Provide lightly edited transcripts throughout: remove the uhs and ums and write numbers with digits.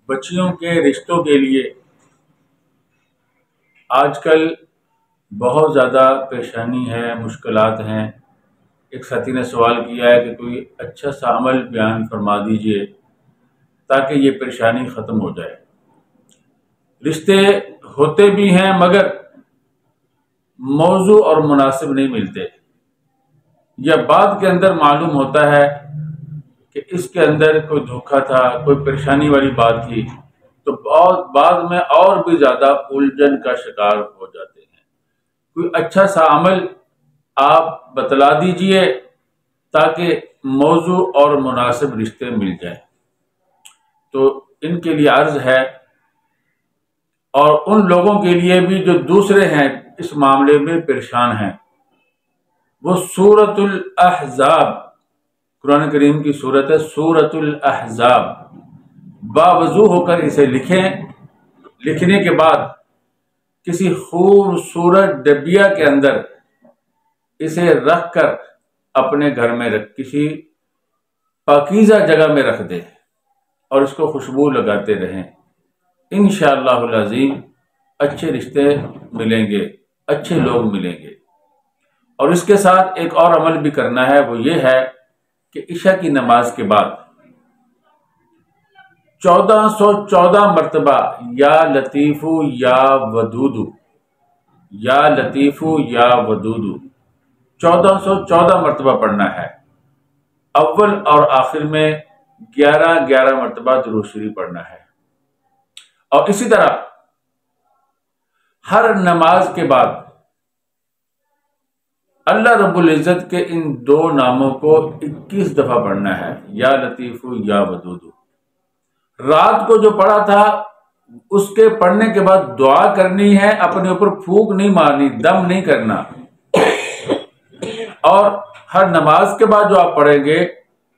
بچیوں کے رشتوں کے لیے آج کل بہت زیادہ پریشانی ہے، مشکلات ہیں۔ ایک ساتھی نے سوال کیا ہے کہ کوئی اچھا سا عمل بیان فرما دیجئے تاکہ یہ پریشانی ختم ہو جائے۔ رشتے ہوتے بھی ہیں مگر موضوع اور مناسب نہیں ملتے، یا بعد کے اندر معلوم ہوتا ہے کہ اس کے اندر کوئی دھوکہ تھا، کوئی پریشانی والی بات تھی، تو بعد میں اور بھی زیادہ الجھن کا شکار ہو جاتے ہیں۔ کوئی اچھا سا عمل آپ بتلا دیجئے تاکہ موضوع اور مناسب رشتے مل جائیں۔ تو ان کے لیے عرض ہے، اور ان لوگوں کے لیے بھی جو دوسرے ہیں اس معاملے میں پریشان ہیں، وہ سورۃ الاحزاب، قرآن کریم کی سورت ہے سورۃ الاحزاب، باوضو ہو کر اسے لکھیں۔ لکھنے کے بعد کسی خوبصورت ڈبیا کے اندر اسے رکھ کر اپنے گھر میں کسی پاکیزہ جگہ میں رکھ دیں اور اس کو خوشبو لگاتے رہیں۔ انشاءاللہ العظیم اچھے رشتے ملیں گے، اچھے لوگ ملیں گے۔ اور اس کے ساتھ ایک اور عمل بھی کرنا ہے، وہ یہ ہے کہ عشاء کی نماز کے بعد 1414 مرتبہ یا لطیف یا ودود، یا لطیف یا ودود 1414 مرتبہ پڑھنا ہے۔ اول اور آخر میں 11 مرتبہ درود شریف پڑھنا ہے۔ اور اسی طرح ہر نماز کے بعد اللہ رب العزت کے ان دو ناموں کو 21 دفعہ پڑھنا ہے، یا لطیف یا ودود۔ رات کو جو پڑھا تھا اس کے پڑھنے کے بعد دعا کرنی ہے، اپنے اوپر پھونک نہیں مارنی، دم نہیں کرنا۔ اور ہر نماز کے بعد جو آپ پڑھیں گے،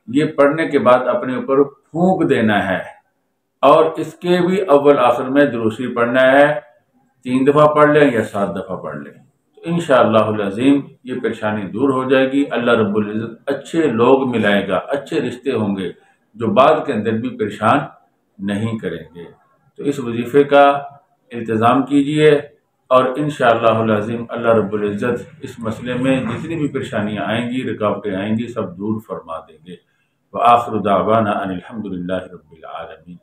یہ پڑھنے کے بعد اپنے اوپر پھونک دینا ہے، اور اس کے بھی اول آخر میں درود شریف پڑھنا ہے۔ 3 دفعہ پڑھ لیں یا 7 دفعہ پڑھ لیں، تو انشاءاللہ العظیم یہ پریشانی دور ہو جائے گی۔ اللہ رب العزت اچھے لوگ ملائے گا، اچھے رشتے ہوں گے جو بعد کے اندر بھی پریشان نہیں کریں گے۔ تو اس وظیفے کا التزام کیجئے، اور انشاءاللہ العظیم اللہ رب العزت اس مسئلے میں جتنی بھی پریشانیاں آئیں گی، رکاوٹیں آئیں گی، سب دور فرما دیں گے۔ وآخر دعوانا ان الحمد للہ رب العالمین۔